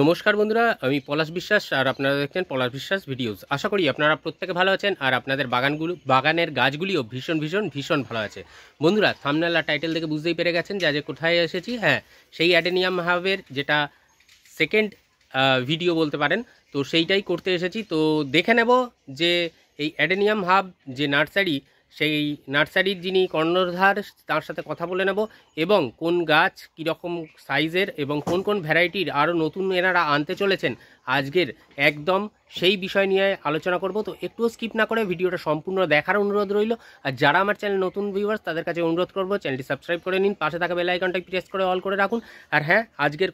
নমস্কার বন্ধুরা, আমি পলাশ বিশ্বাস আর আপনারা দেখছেন পলাশ বিশ্বাস ভিডিওস। আশা করি আপনারা প্রত্যেকে ভালো আছেন আর আপনাদের বাগানের গাছগুলিও ভীষণ ভালো আছে। বন্ধুরা, থাম্বনেল আর টাইটেল দেখে বুঝতেই পেরে গেছেন যে আজ কোথায় এসেছি। হ্যাঁ, সেই অ্যাডেনিয়াম হাবের যেটা সেকেন্ড ভিডিও বলতে পারেন, তো সেইটাই করতে এসেছি। তো দেখে নেব যে এই অ্যাডেনিয়াম হাব যে নার্সারি, সেই নার্সারির যিনি কর্ণধার তার সাথে কথা বলে নেব এবং কোন গাছ কীরকম সাইজের এবং কোন কোন ভ্যারাইটির আরও নতুন এনারা আনতে চলেছেন আজকের একদম সেই বিষয় নিয়ে আলোচনা করব। তো একটুও স্কিপ না করে ভিডিওটা সম্পূর্ণ দেখার অনুরোধ রইল। আর যারা আমার চ্যানেল নতুন ভিউয়ার্স তাদের কাছে অনুরোধ করব চ্যানেলটি সাবস্ক্রাইব করে নিন, পাশে থাকা বেল আইকনটা প্রেস করে অল করে রাখুন। আর হ্যাঁ, আজকের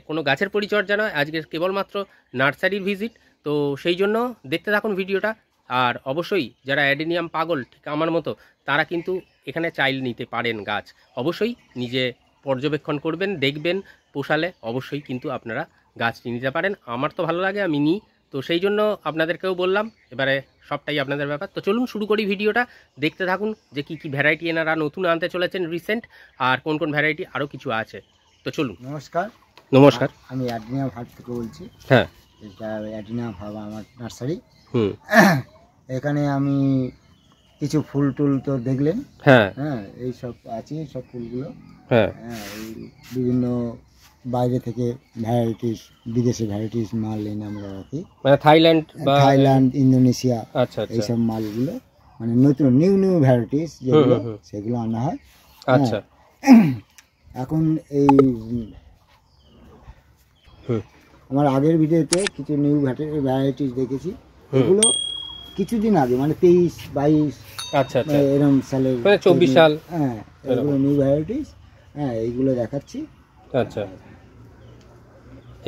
কোনো গাছের পরিচর্যা নয়, আজকের কেবলমাত্র নার্সারির ভিজিট। তো সেই জন্য দেখতে থাকুন ভিডিওটা। আর অবশ্যই যারা অ্যাডেনিয়াম পাগল ঠিক আমার মতো, তারা কিন্তু এখানে চাইলে নিতে পারেন গাছ। অবশ্যই নিজে পর্যবেক্ষণ করবেন, দেখবেন, পোষালে অবশ্যই কিন্তু আপনারা গাছটি নিতে পারেন। আমার তো ভালো লাগে, আমি নিই। তো সেই জন্য আপনাদেরকেও বললাম, এবারে সবটাই আপনাদের ব্যাপার। তো চলুন শুরু করি ভিডিওটা, দেখতে থাকুন যে কী কী ভ্যারাইটি এনারা নতুন আনতে চলেছেন রিসেন্ট, আর কোন কোন ভ্যারাইটি আরও কিছু আছে। তো চলুন। নমস্কার, আমি অ্যাডেনিয়াম হাট থেকে বলছি। হ্যাঁ, এটা অ্যাডেনিয়াম হাব আমার নার্সারি। হুম, এখানে আমি কিছু ফুল টুল তো দেখলেন। হ্যাঁ হ্যাঁ, এই সব আছে, এই সব ফুলগুলো। হ্যাঁ, এই বিভিন্ন বাইরে থেকে ভ্যারাইটিস, বিদেশি ভ্যারাইটিস মাল এনে আমরা রাখি, মানে থাইল্যান্ড, ইন্দোনেশিয়া, আচ্ছা এইসব মালগুলো, মানে নতুন নিউ ভ্যারাইটিস যেগুলো, সেগুলো আনা হয়। আচ্ছা, এখন এই আমার আগের ভিডিওতে কিছু নিউ ভ্যারাইটিস দেখেছি, এগুলো কিছুদিন আগে, মানে 23-22, আচ্ছা আচ্ছা, এরকম সালের, 24 সাল। হ্যাঁ, এগুলো নিউ ভ্যারাইটিস। হ্যাঁ, এইগুলো দেখাচ্ছি। আচ্ছা,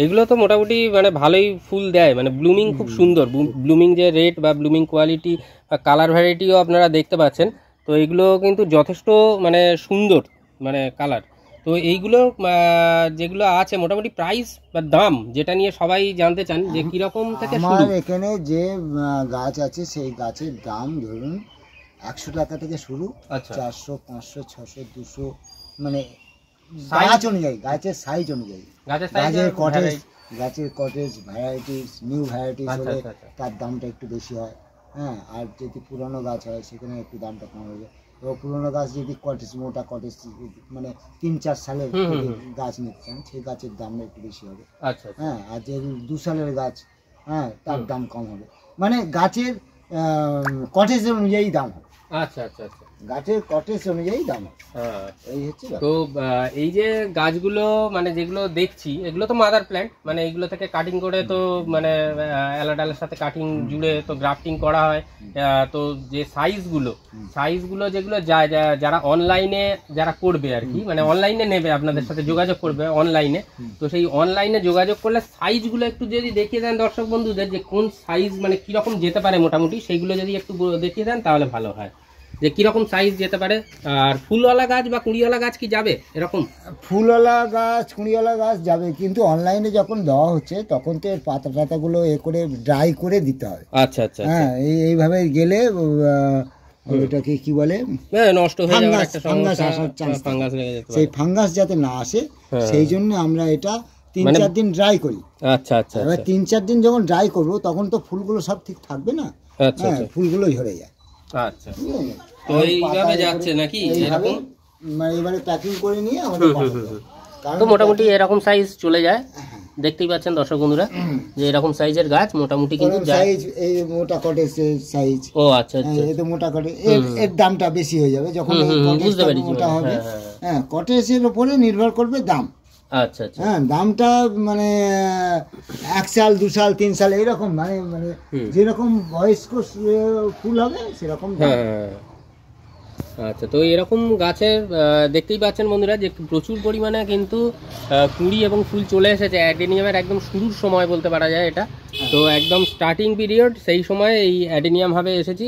এগুলো তো মোটামুটি মানে ভালোই ফুল দেয়, মানে ব্লুমিং খুব সুন্দর, ব্লুমিং যে রেট বা ব্লুমিং কোয়ালিটি বা কালার ভ্যারাইটিও আপনারা দেখতে পাচ্ছেন। তো এগুলো কিন্তু যথেষ্ট মানে সুন্দর, মানে কালার। তো এইগুলো যেগুলো আছে মোটামুটি প্রাইস বা দাম যেটা নিয়ে সবাই জানতে চান যে কীরকম থেকে শুরু। আমার এখানে যে গাছ আছে সেই গাছের দাম ধরুন 100 টাকা থেকে শুরু। আচ্ছা, 400, 500, 600, 200, মানে গাছ অনুযায়ী, গাছের সাইজ অনুযায়ী, গাছের কটেজ ভ্যারাইটিস, নিউ ভ্যারাইটিস হলে তার দামটা একটু বেশি হয়। হ্যাঁ, আর যদি পুরনো গাছ হয় সেখানে একটু দামটা কম হবে। এবার পুরনো গাছ যদি কটেজ, মোটা কটেজ, মানে 3-4 সালের গাছ নিতে চান, সেই গাছের দামটা একটু বেশি হবে। আচ্ছা, হ্যাঁ, আর যদি 2 সালের গাছ, হ্যাঁ, তার দাম কম হবে। মানে গাছের কটেজের অনুযায়ী দাম হবে। আচ্ছা আচ্ছা আচ্ছা, গাছের কটেজ অনুযায়ী দাম হবে। হ্যাঁ, এই হচ্ছে। তো এই যে গাছগুলো মানে যেগুলো দেখছি, এগুলো তো মাদার প্ল্যান্ট, মানে এগুলো থেকে কাটিং করে তো মানে অ্যালাডালের সাথে কাটিং জুড়ে তো গ্রাফটিং করা হয়। তো যে সাইজগুলো যেগুলো যারা অনলাইনে যারা করবে আর কি, মানে অনলাইনে নেবে, আপনাদের সাথে যোগাযোগ করবে অনলাইনে। তো সেই অনলাইনে যোগাযোগ করলে সাইজগুলো একটু যদি দেখিয়ে দেন দর্শক বন্ধুদের, যে কোন সাইজ মানে কীরকম যেতে পারে মোটামুটি, সেইগুলো যদি একটু দেখিয়ে দেন তাহলে ভালো হয়, যে কিরকম সাইজ যেতে পারে। আর ফুলওয়ালা গাছ বা কুঁড়িওয়ালা গাছ কি যাবে এরকম? ফুলওয়ালা গাছ, কুঁড়িওয়ালা গাছ যাবে, কিন্তু অনলাইনে যখন দেওয়া হচ্ছে তখন তো এর পাতা টাতাগুলো করে ড্রাই করে দিতে হবে। আচ্ছা আচ্ছা, হ্যাঁ, এইভাবে গেলে ওটাকে কি বলে, নষ্ট হয়ে যাওয়ার একটা ফাঙ্গাস আসার চান্স, ফাঙ্গাস লেগে যেতে পারে। সেই ফাঙ্গাস যাতে না আসে সেই জন্য আমরা এটা 3-4 দিন ড্রাই করি। আচ্ছা আচ্ছা, এবার 3-4 দিন যখন ড্রাই করবো তখন তো ফুলগুলো সব ঠিক থাকবে না। হ্যাঁ, ফুলগুলো ঝরে যায়। আচ্ছা, তো এইভাবে যাচ্ছে নাকি এরকম, মানে এবারে প্যাকিং করে নিয়ে আমাদের তো মোটামুটি এরকম সাইজ চলে যায়। দেখতেই পাচ্ছেন দর্শক বন্ধুরা যে এরকম সাইজের গাছ মোটামুটি কিন্তু সাইজ, এই মোটা কটেজের সাইজ। ও আচ্ছা আচ্ছা, এই তো মোটা কটেজ, এর দামটা বেশি হয়ে যাবে যখন বুঝতে পারি মোটা হবে। হ্যাঁ, কটেজের উপরে নির্ভর করবে দাম। আচ্ছা আচ্ছা, হ্যাঁ, দামটা মানে 1 সাল, 2 সাল, 3 সাল এরকম, মানে যেরকম বয়স্ক ফুল হবে সেরকম। আচ্ছা, তো এরকম গাছের দেখতেই পাচ্ছেন বন্ধুরা যে প্রচুর পরিমাণে কিন্তু কুঁড়ি এবং ফুল চলে এসেছে। অ্যাডেনিয়ামের একদম শুরুর সময় বলতে পারা যায় এটা, তো একদম স্টার্টিং পিরিয়ড, সেই সময় এই অ্যাডেনিয়াম ভাবে এসেছি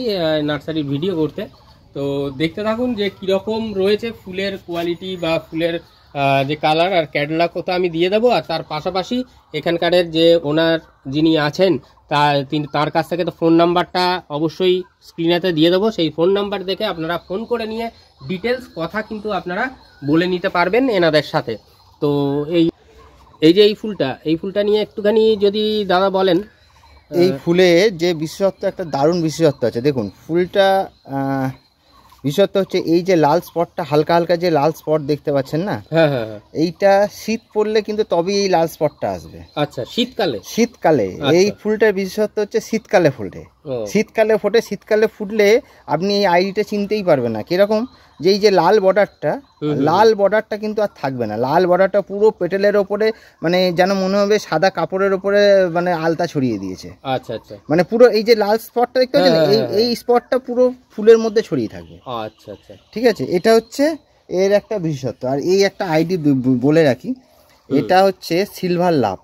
নার্সারির ভিডিও করতে। তো দেখতে থাকুন যে কীরকম রয়েছে ফুলের কোয়ালিটি বা ফুলের যে কালার আর ক্যাটালগ তো আমি দিয়ে দেবো। আর তার পাশাপাশি এখানকারের যে ওনার যিনি আছেন তার কাছ থেকে তো ফোন নাম্বারটা অবশ্যই স্ক্রিনেতে দিয়ে দেবো। সেই ফোন নাম্বার দেখে আপনারা ফোন করে নিয়ে ডিটেলস কথা কিন্তু আপনারা বলে নিতে পারবেন এনাদের সাথে। তো এই এই যে এই ফুলটা নিয়ে একটুখানি যদি দাদা বলেন। এই ফুলে যে বিশেষত্ব, একটা দারুণ বিশেষত্ব আছে। দেখুন ফুলটা বিশেষত্ব হচ্ছে এই যে লাল স্পটটা, হালকা হালকা যে লাল স্পট দেখতে পাচ্ছেন না, হ্যাঁ হ্যাঁ হ্যাঁ, এইটা শীত পড়লে কিন্তু তবেই এই লাল স্পটটা আসবে। আচ্ছা, শীতকালে? শীতকালে এই ফুলটার বিশেষত্ব হচ্ছে শীতকালে ফোটে। শীতকালে ফোটে, শীতকালে ফুটলে আপনি এই আইডিটা চিনতেই পারবেন না। কিরকম, যে এই যে লাল বর্ডারটা কিন্তু আর থাকবে না। লাল বর্ডারটা পুরো পেটেলের ওপরে, মানে যেন মনে হবে সাদা কাপড়ের ওপরে মানে আলতা ছড়িয়ে দিয়েছে। আচ্ছা আচ্ছা, মানে পুরো এই যে লাল স্পটটা দেখতে পাচ্ছেন, এই স্পটটা পুরো ফুলের মধ্যে ছড়িয়ে থাকবে। আচ্ছা আচ্ছা, ঠিক আছে, এটা হচ্ছে এর একটা বিশেষত্ব। আর এই একটা আইডি বলে রাখি, এটা হচ্ছে সিলভার লাভ।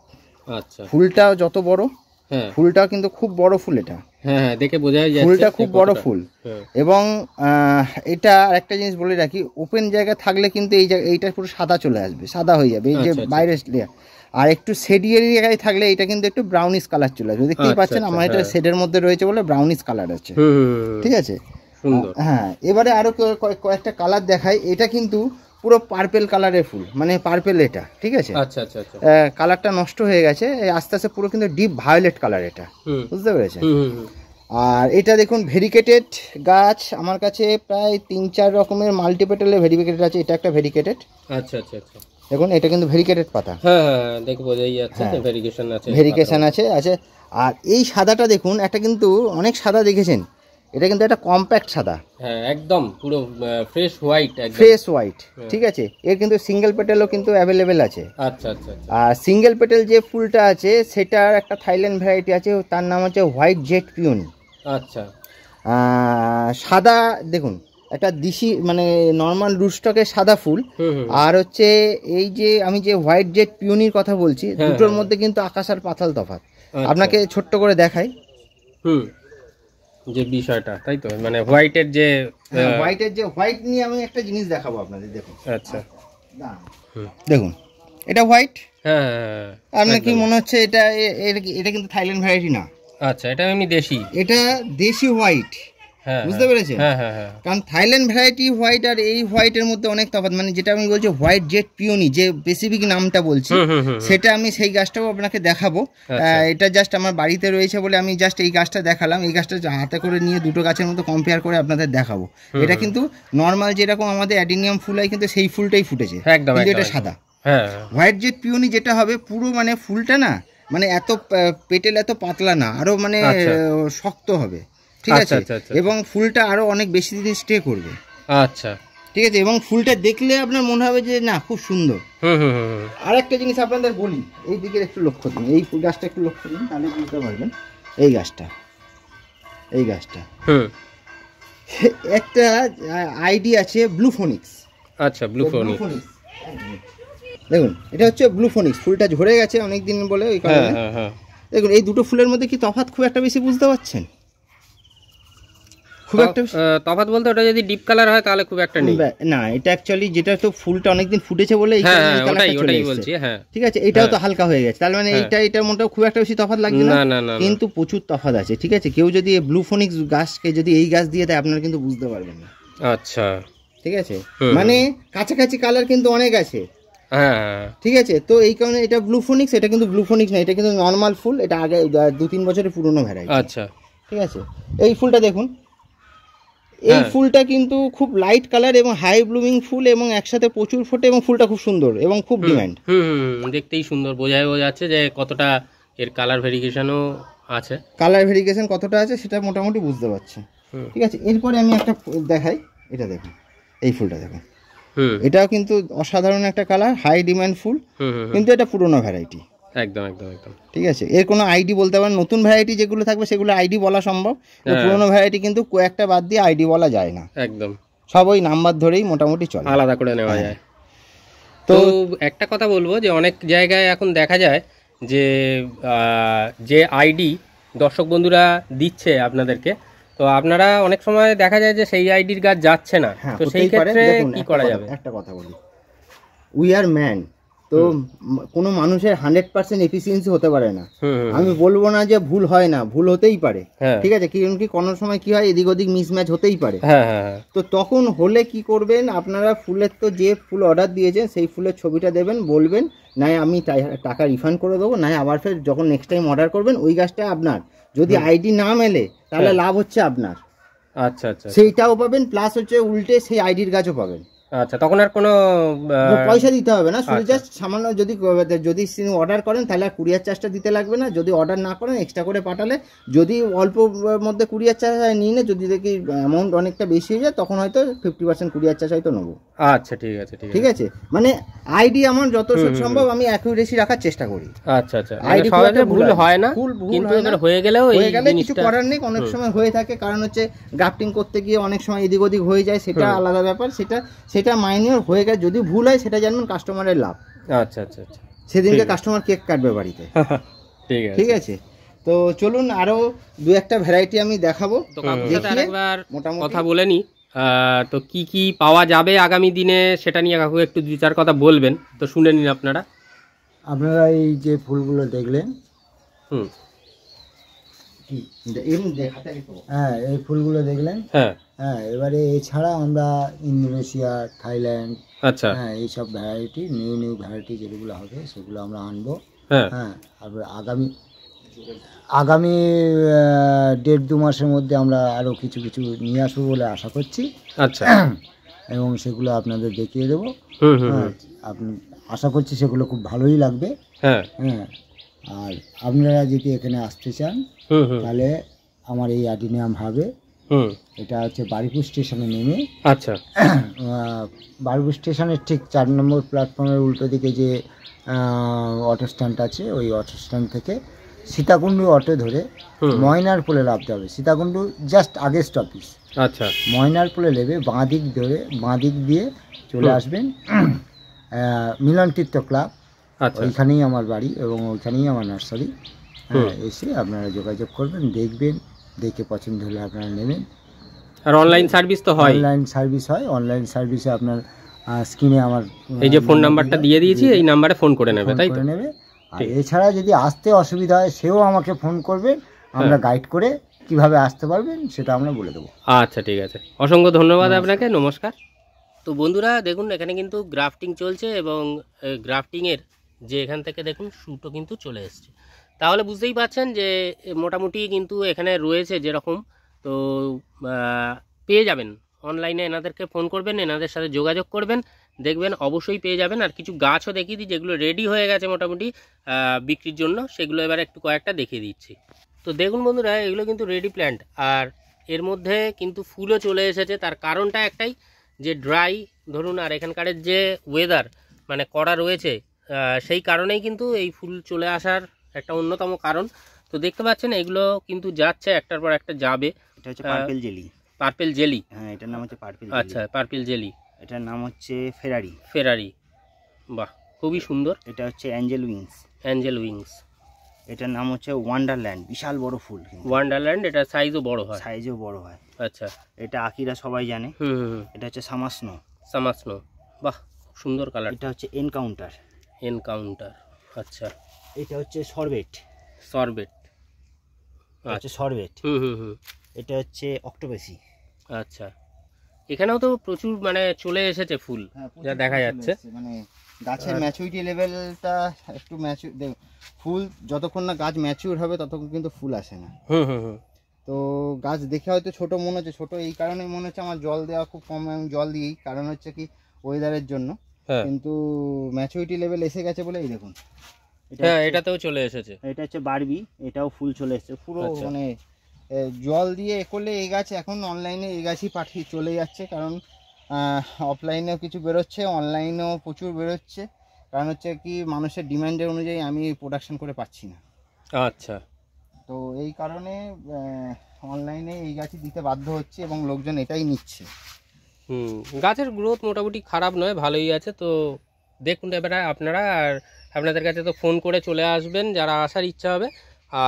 আচ্ছা, ফুলটাও যত বড়, হ্যাঁ ফুলটাও কিন্তু খুব বড় ফুল। এটা হ্যাঁ দেখে বোঝা যাচ্ছে ফুলটা খুব বড় ফুল। এবং এটা আরেকটা জিনিস বলে রাখি, ওপেন জায়গা থাকলে কিন্তু এইটা পুরো সাদা চলে আসবে, সাদা হয়ে যাবে এই যে বাইরের লেয়ার। আর একটু শেডি এরিয়ায় থাকলে এটা কিন্তু একটু ব্রাউনিশ কালার চলে আসবে। দেখতেই পাচ্ছেন আমার এটা শেডের মধ্যে রয়েছে বলে ব্রাউনিশ কালার আছে। ঠিক আছে, হ্যাঁ। এবারে আরো কয়েকটা কালার দেখাই। এটা কিন্তু পুরো পার্পেল কালারের ফুল, মানে পার্পেল এটা। ঠিক আছে, আচ্ছা আচ্ছা আচ্ছা, কালারটা নষ্ট হয়ে গেছে, আস্তে আস্তে পুরো কিন্তু ডিপ ভায়োলেট কালার এটা, বুঝতে পেরেছেন? আর এটা দেখুন ভেরিকেটেড গাছ, আমার কাছে প্রায় 3-4 রকমের মাল্টিপেটালের ভেরিকেটেড আছে। এটা একটা ভেরিকেটেড। আচ্ছা আচ্ছা আচ্ছা, দেখুন এটা কিন্তু ভেরিকেটেড পাতা। হ্যাঁ হ্যাঁ দেখে বোঝাই যাচ্ছে ভেরিকেশন আছে। আর এই সাদাটা দেখুন, একটা কিন্তু অনেক সাদা দেখেছেন, এটা কিন্তু একটা কম্প্যাক্ট সাদা, হ্যাঁ একদম পুরো ফ্রেশ হোয়াইট, ফ্রেশ হোয়াইট। ঠিক আছে, এর কিন্তু সিঙ্গেল পেটেলও কিন্তু অ্যাভেলেবেল আছে। আচ্ছা আচ্ছা, আর সিঙ্গেল পেটেল যে ফুলটা আছে সেটার একটা থাইল্যান্ড ভ্যারাইটি আছে, তার নাম হচ্ছে হোয়াইট জেট পিওনি। আচ্ছা, সাদা দেখুন, একটা দিশি মানে নর্মাল রুস্টকের সাদা ফুল, আর হচ্ছে এই যে আমি যে হোয়াইট জেট পিওনির কথা বলছি, দুটোর মধ্যে কিন্তু আকাশ আর পাতাল তফাৎ। আপনাকে ছোট্ট করে দেখাই যে বিষয়টা, তাই তো, মানে হোয়াইটের যে হোয়াইট নিয়ে আমি একটা জিনিস দেখাবো আপনাদের। দেখুন, আচ্ছা দেখুন এটা হোয়াইট। হ্যাঁ, আপনার কি মনে হচ্ছে এটা এটা কিন্তু থাইল্যান্ড ভ্যারাইটি না? আচ্ছা, এটা এমনি দেশি, এটা দেশি হোয়াইট, বুঝতে পেরেছেন? কারণ থাইল্যান্ড ভ্যারাইটি হোয়াইট আর এই হোয়াইটের মধ্যে অনেক তফাৎ। মানে যেটা আমি বলছি হোয়াইট জেট পিওনি, যে স্পেসিফিক নামটা বলছি, সেটা আমি সেই গাছটাও আপনাকে দেখাবো। এটা জাস্ট আমার বাড়িতে রয়েছে বলে আমি জাস্ট এই গাছটা দেখালাম। এই গাছটা হাতে করে নিয়ে দুটো গাছের মধ্যে কম্পেয়ার করে আপনাদের দেখাবো। এটা কিন্তু নর্মাল যেরকম আমাদের অ্যাডিনিয়াম ফুল হয়, কিন্তু সেই ফুলটাই ফুটেছে, কিন্তু এটা সাদা। হোয়াইট জেট পিওনি যেটা হবে পুরো মানে ফুলটা না, মানে এত পেটেল এত পাতলা না, আরো মানে শক্ত হবে। ঠিক আছে, এবং ফুলটা আরো অনেক বেশি দিন স্টে করবে। আচ্ছা, ঠিক আছে, এবং ফুলটা দেখলে আপনার মনে হবে যে না খুব সুন্দর। আর একটা জিনিস আপনাদের বলি, এই দিকে একটু লক্ষ্য দিন, এই ফুল গাছটা একটু লক্ষ্য দিন, তাহলে বুঝতে পারবেন। এই গাছটা একটা আইডি আছে ব্লু ফোনিক্স। আচ্ছা, ব্লু ফোনিক্স, দেখুন এটা হচ্ছে ব্লু ফোনিক্স। ফুলটা ঝরে গেছে অনেকদিন বলে ওই কারণে। দেখুন এই দুটো ফুলের মধ্যে কি তফাৎ খুব একটা বেশি বুঝতে পারছেন? খুব একটা তফাৎ বলতে ওটা যদি ডিপ কালার হয় তাহলে খুব একটা নেই না। এটা অ্যাকচুয়ালি যেটা তো ফুলটা অনেকদিন ফুটেছে বলে এই কালারটা চলে এসেছে। হ্যাঁ, ঠিক আছে, এটাও তো হালকা হয়ে গেছে, তার মানে এটার মধ্যে খুব একটা বেশি তফাৎ লাগছে না, কিন্তু প্রচুর তফাৎ আছে। ঠিক আছে, কেউ যদি ব্লু ফোনিক্স গাছকে যদি এই গাছ দিয়ে দেয় আপনারা কিন্তু বুঝতে পারবেন না। আচ্ছা, ঠিক আছে, মানে কাছাকাছি কালার কিন্তু অনেক আছে। ঠিক আছে, তো এই কারণে এটা ব্লু ফোনিক্স, এটা কিন্তু ব্লু ফোনিক্স না, এটা কিন্তু নর্মাল ফুল। এটা আগে 2-3 বছরের পুরনো ভ্যারাইটি। আচ্ছা, ঠিক আছে, এই ফুলটা দেখুন, এই ফুলটা কিন্তু খুব লাইট কালার এবং হাই ব্লুমিং ফুল, এবং একসাথে প্রচুর ফোটে, এবং ফুলটা খুব সুন্দর এবং খুব ডিমান্ড। দেখতেই সুন্দর, বোঝাই যাচ্ছে যে কতটা এর কালার ভেরিয়েশনও আছে। কালার ভেরিয়েশন কতটা আছে সেটা মোটামুটি বুঝতে পারছে। ঠিক আছে, এরপরে আমি একটা দেখাই। এটা দেখুন, এই ফুলটা দেখুন, এটাও কিন্তু অসাধারণ একটা কালার, হাই ডিমান্ড ফুল, কিন্তু এটা পুরনো ভ্যারাইটি। একদম একদম একদম। ঠিক আছে, এর কোনো আইডি বলতে পারেন। নতুন ভ্যারাইটি যেগুলো থাকবে সেগুলো আইডি বলা সম্ভব, পুরনো ভ্যারাইটি কিন্তু কয়েকটা বাদ দিয়ে আইডি বলা যায় না। একদম, সব ওই নাম্বার ধরেই মোটামুটি চলে, আলাদা করে নেওয়া যায়। তো একটা কথা বলবো যে অনেক জায়গায় এখন দেখা যায় যে আইডি দর্শক বন্ধুরা দিচ্ছে আপনাদেরকে, তো আপনারা অনেক সময় দেখা যায় যে সেই আইডির গাছ যাচ্ছে না, তো সেই ক্ষেত্রে কি করা যাবে? একটা কথা বলি, উই আর ম্যান, তো কোনো মানুষের 100% এফিসিয়েন্সি হতে পারে না। আমি বলবো না যে ভুল হয় না, ভুল হতেই পারে, ঠিক আছে, কারণ কি কোনো সময় কি হয় এদিক ওদিক মিসম্যাচ হতেই পারে। তো তখন হলে কি করবেন আপনারা, ফুলের তো যে ফুল অর্ডার দিয়েছেন সেই ফুলের ছবিটা দেবেন, বলবেন নাই আমি টাকা রিফান্ড করে দেবো, নাই আবার ফের যখন নেক্সট টাইম অর্ডার করবেন ওই গাছটা আপনার। যদি আইডি না মেলে তাহলে লাভ হচ্ছে আপনার, আচ্ছা আচ্ছা, সেইটাও পাবেন, প্লাস হচ্ছে উল্টে সেই আইডির গাছও পাবেন। আচ্ছা, তখন আর কোনো পয়সা দিতে হবে না, শুধু জাস্ট সামান্য যদি অর্ডার করেন তাহলে আর কুরিয়ার চার্জটা দিতে লাগবে না। যদি অর্ডার না করেন এক্সট্রা করে পাঠালে, যদি অল্প মধ্যে কুরিয়ার চার্জ নিয়ে না, যদি দেখি অ্যামাউন্ট অনেকটা বেশি হয়ে যায় তখন হয়তো 50% কুরিয়ার চার্জ হয়তো নেবো। আচ্ছা ঠিক আছে, ঠিক আছে, মানে আইডি আমার যত সম্ভব আমি অ্যাকুরেসি রাখার চেষ্টা করি। আচ্ছা আচ্ছা, আইডি সহজে ভুল হয় না, কিন্তু এবার হয়ে গেলেও কিছু করার নেই, অনেক সময় হয়ে থাকে, কারণ হচ্ছে গ্রাফটিং করতে গিয়ে অনেক সময় এদিক ওদিক হয়ে যায়, সেটা আলাদা ব্যাপার, সেটা মাইনর হয়ে গেছে। যদি ভুল হয় সেটা জানবেন কাস্টমারের লাভ। আচ্ছা আচ্ছা আচ্ছা, সেদিনকে কাস্টমার কেক কাটবে বাড়িতে। ঠিক আছে, তো চলুন আরো দু একটা ভ্যারাইটি আমি দেখাবো, কথা বলে নি। তো কি কি পাওয়া যাবে আগামী দিনে সেটা নিয়ে কাকু একটু 2-4 কথা বলবেন, তো শুনে নিন আপনারা। এই যে ফুলগুলো দেখলেন, হ্যাঁ এই ফুলগুলো দেখলেন, হ্যাঁ এবারে এছাড়া আমরা ইন্দোনেশিয়া, থাইল্যান্ড, আচ্ছা হ্যাঁ এইসব ভ্যারাইটি, নিউ ভ্যারাইটি যেগুলো হবে সেগুলো আমরা আনবো। হ্যাঁ আর আগামী 1.5-2 মাসের মধ্যে আমরা আরো কিছু নিয়ে আসবো বলে আশা করছি। আচ্ছা, এবং সেগুলো আপনাদের দেখিয়ে দেবো। আপনি আশা করছি সেগুলো খুব ভালোই লাগবে। হ্যাঁ, আর আপনারা যদি এখানে আসতে চান তাহলে আমার এই অ্যাডিনিয়াম হবে, এটা হচ্ছে বারুইপুর স্টেশনে নেমে, আচ্ছা বারুইপুর স্টেশনের ঠিক 4 নম্বর প্ল্যাটফর্মের উল্টো দিকে যে অটো স্ট্যান্ড আছে, ওই অটো স্ট্যান্ড থেকে সীতাকুণ্ডু অটো ধরে ময়নার পোলে নামতে হবে। সীতাকুণ্ডু জাস্ট আগের স্টপেজ। আচ্ছা, ময়নার পোলে নেবে বাঁ দিক দিয়ে চলে আসবেন মিলন তীর্থ ক্লাব, ওইখানেই আমার বাড়ি এবং ওইখানেই আমার নার্সারি। এসে আপনারা যোগাযোগ করবেন, দেখবেন, দেখে পছন্দ হলে আপনারা নেবেন। আর অনলাইন সার্ভিস তো হয়, অনলাইন সার্ভিস হয়। অনলাইন সার্ভিসে আপনার স্ক্রিনে আমার এই যে ফোন নাম্বারটা দিয়ে দিয়েছি, এই নাম্বারে ফোন করে নেবে, তাই তো? নেবে। আর এছাড়া যদি আসতে অসুবিধা হয় সেও আমাকে ফোন করবে, আমরা গাইড করে কিভাবে আসতে পারবেন সেটা আমরা বলে দেবো। আচ্ছা ঠিক আছে, অসংখ্য ধন্যবাদ আপনাকে, নমস্কার। তো বন্ধুরা দেখুন এখানে কিন্তু গ্রাফটিং চলছে, এবং গ্রাফটিংয়ের যে এখান থেকে দেখুন শ্যুটও কিন্তু চলে এসছে, তাহলে বুঝতেই পারছেন যে মোটামুটি কিন্তু এখানে রয়েছে যেরকম। তো পেয়ে যাবেন, অনলাইনে এনাদেরকে ফোন করবেন, এনাদের সাথে যোগাযোগ করবেন, দেখবেন অবশ্যই পেয়ে যাবেন। আর কিছু গাছও দেখিয়ে দিই যেগুলো রেডি হয়ে গেছে মোটামুটি বিক্রির জন্য, সেগুলো এবার একটু কয়েকটা দেখিয়ে দিচ্ছি। তো দেখুন বন্ধুরা এগুলো কিন্তু রেডি প্ল্যান্ট, আর এর মধ্যে কিন্তু ফুলও চলে এসেছে। তার কারণটা একটাই, যে ড্রাই ধরুন, আর এখানকার যে ওয়েদার মানে কড়া রয়েছে, সেই কারণেই কিন্তু এই ফুল চলে আসার একটা অন্যতম কারণ। তো দেখতে পাচ্ছেন এগুলো কিন্তু যাচ্ছে, একটার পর একটা যাবে। এটা হচ্ছে পার্পল জেলি। পার্পল জেলি, হ্যাঁ এটার নাম হচ্ছে পার্পল। আচ্ছা, পার্পল জেলি, এটার নাম হচ্ছে ফেরারি। বাহ, খুবই সুন্দর। এটা হচ্ছে অ্যাঞ্জেল উইংস। এটার নাম হচ্ছে ওয়ান্ডারল্যান্ড, বিশাল বড় ফুল। ওয়ান্ডারল্যান্ড, এটা সাইজও বড় হয়। আচ্ছা, এটা আকিরা সবাই জানে। এটা হচ্ছে সামাসনো। বাহ, খুব সুন্দর কালার। এটা হচ্ছে এনকাউন্টার। আচ্ছা, এটা হচ্ছে সরবেট। এটা হচ্ছে অক্টোপাসি। আচ্ছা, এখানেও তো প্রচুর মানে চলে এসেছে ফুল, যা দেখা যাচ্ছে। মানে গাছের ম্যাচুরিটি লেভেলটা একটু ফুল যতক্ষণ না গাছ ম্যাচিউর হবে ততক্ষণ কিন্তু ফুল আসে না। তো গাছ দেখে হয়তো ছোট মনে হচ্ছে, ছোট এই কারণে মনে হচ্ছে আমার জল দেওয়া খুব কম, আমি জল দিই, কারণ হচ্ছে কি ওয়েদারের জন্য। কিন্তু ম্যাচুরিটি লেভেল এসে গেছে বলে এই দেখুন, এটাতেও চলে এসেছে। এটা হচ্ছে বারবি, এটাও ফুল চলে এসেছে পুরো। মানে জল দিয়ে করলে এই গাছ এখন অনলাইনে এই গাছই পাঠিয়ে চলে যাচ্ছে, কারণ অফলাইনেও কিছু বেরোচ্ছে, অনলাইনেও প্রচুর বেরোচ্ছে। কারণ হচ্ছে কি মানুষের ডিমান্ডের অনুযায়ী আমি প্রোডাকশন করে পাচ্ছি না। আচ্ছা, তো এই কারণে অনলাইনে এই গাছই দিতে বাধ্য হচ্ছে এবং লোকজন এটাই নিচ্ছে। গাছের গ্রোথ মোটামুটি খারাপ নয়, ভালোই আছে। তো দেখুন এবারে আপনারা, আর আপনাদের কাছে তো ফোন করে চলে আসবেন যারা আসার ইচ্ছা হবে,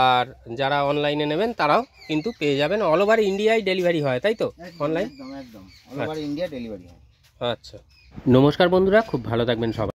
আর যারা অনলাইনে নেবেন তারাও কিন্তু পেয়ে যাবেন। অল ওভার ইন্ডিয়ায় ডেলিভারি হয়, তাই তো? অনলাইন একদম অল ওভার ইন্ডিয়া ডেলিভারি হয়। আচ্ছা, নমস্কার বন্ধুরা, খুব ভালো থাকবেন সবাই।